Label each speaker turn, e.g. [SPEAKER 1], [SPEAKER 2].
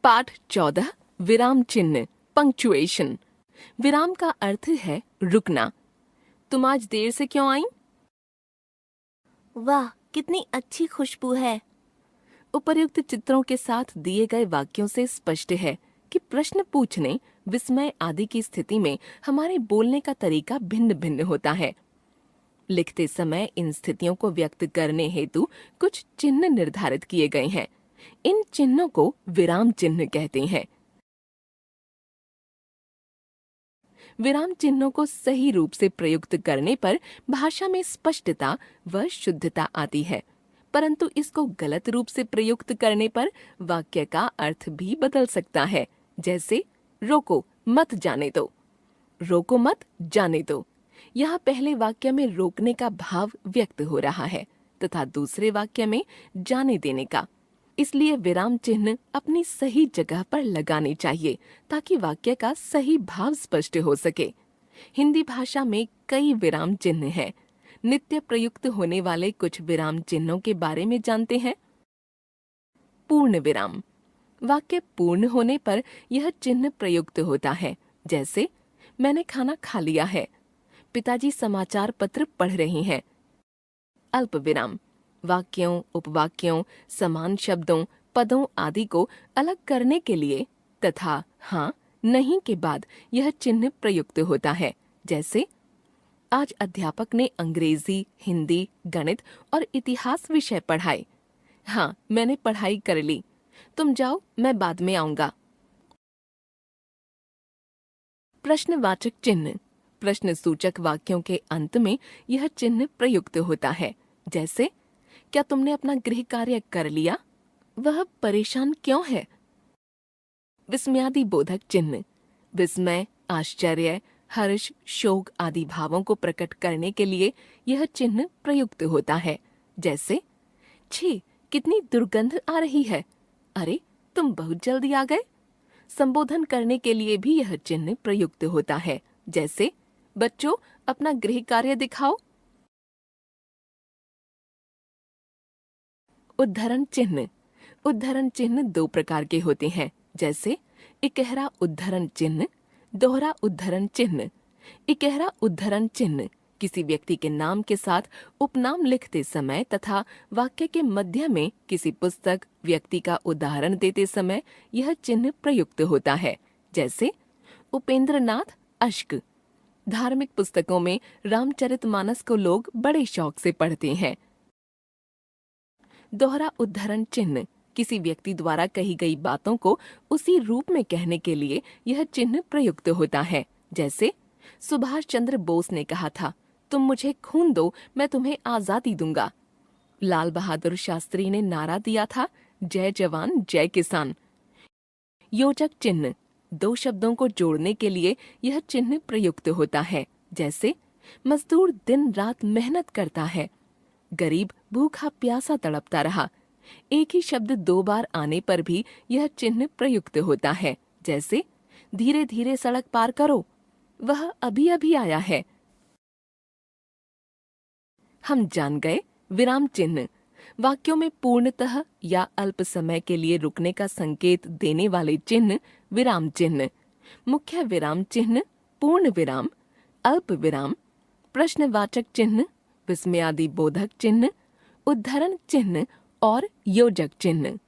[SPEAKER 1] पाठ 14 विराम चिन्ह पंक्चुएशन। विराम का अर्थ है रुकना। तुम आज देर से क्यों आई?
[SPEAKER 2] वाह, कितनी अच्छी खुशबू है।
[SPEAKER 1] उपर्युक्त चित्रों के साथ दिए गए वाक्यों से स्पष्ट है कि प्रश्न पूछने, विस्मय आदि की स्थिति में हमारे बोलने का तरीका भिन्न भिन्न होता है। लिखते समय इन स्थितियों को व्यक्त करने हेतु कुछ चिन्ह निर्धारित किए गए हैं। इन चिन्हों को विराम चिन्ह कहते हैं। विराम चिन्हों को सही रूप से प्रयुक्त करने पर भाषा में स्पष्टता व शुद्धता आती है, परंतु इसको गलत रूप से प्रयुक्त करने पर वाक्य का अर्थ भी बदल सकता है। जैसे रोको मत जाने दो, रोको मत जाने दो। यहाँ पहले वाक्य में रोकने का भाव व्यक्त हो रहा है तथा दूसरे वाक्य में जाने देने का। इसलिए विराम चिन्ह अपनी सही जगह पर लगाने चाहिए ताकि वाक्य का सही भाव स्पष्ट हो सके। हिंदी भाषा में कई विराम चिन्ह हैं। नित्य प्रयुक्त होने वाले कुछ विराम चिन्हों के बारे में जानते हैं। पूर्ण विराम। वाक्य पूर्ण होने पर यह चिन्ह प्रयुक्त होता है। जैसे मैंने खाना खा लिया है, पिताजी समाचार पत्र पढ़ रहे हैं। अल्प विराम। वाक्यों, उपवाक्यों, समान शब्दों, पदों आदि को अलग करने के लिए तथा हाँ, नहीं के बाद यह चिन्ह प्रयुक्त होता है। जैसे आज अध्यापक ने अंग्रेजी, हिंदी, गणित और इतिहास विषय पढ़ाए। हाँ, मैंने पढ़ाई कर ली। तुम जाओ, मैं बाद में आऊंगा। प्रश्नवाचक चिन्ह। प्रश्न सूचक वाक्यों के अंत में यह चिन्ह प्रयुक्त होता है। जैसे क्या तुमने अपना गृह कार्य कर लिया? वह परेशान क्यों है? विस्मयादि बोधक चिन्ह। विस्मय, आश्चर्य, हर्ष, शोक आदि भावों को प्रकट करने के लिए यह चिन्ह प्रयुक्त होता है। जैसे छी, कितनी दुर्गंध आ रही है। अरे, तुम बहुत जल्दी आ गए। संबोधन करने के लिए भी यह चिन्ह प्रयुक्त होता है। जैसे बच्चों, अपना गृह कार्य दिखाओ। उद्धरण चिन्ह। उद्धरण चिन्ह दो प्रकार के होते हैं। जैसे इकहरा उद्धरण चिन्ह, दोहरा उद्धरण चिन्ह। इकहरा उद्धरण चिन्ह किसी व्यक्ति के नाम के साथ उपनाम लिखते समय तथा वाक्य के मध्य में किसी पुस्तक, व्यक्ति का उदाहरण देते समय यह चिन्ह प्रयुक्त होता है। जैसे उपेंद्रनाथ अश्क। धार्मिक पुस्तकों में रामचरितमानस को लोग बड़े शौक से पढ़ते हैं। दोहरा उद्धरण चिन्ह किसी व्यक्ति द्वारा कही गई बातों को उसी रूप में कहने के लिए यह चिन्ह प्रयुक्त होता है। जैसे सुभाष चंद्र बोस ने कहा था, तुम मुझे खून दो, मैं तुम्हें आजादी दूंगा। लाल बहादुर शास्त्री ने नारा दिया था, जय जवान जय किसान। योजक चिन्ह। दो शब्दों को जोड़ने के लिए यह चिन्ह प्रयुक्त होता है। जैसे मजदूर दिन रात मेहनत करता है, गरीब भूखा प्यासा तड़पता रहा। एक ही शब्द दो बार आने पर भी यह चिन्ह प्रयुक्त होता है। जैसे धीरे धीरे सड़क पार करो, वह अभी अभी आया है। हम जान गए विराम चिन्ह। वाक्यों में पूर्णतः या अल्प समय के लिए रुकने का संकेत देने वाले चिन्ह विराम चिन्ह। मुख्य विराम चिन्ह पूर्ण विराम, अल्प विराम, प्रश्नवाचक चिन्ह, विस्मयादि बोधक चिन्ह, उद्धरण चिन्ह और योजक चिन्ह।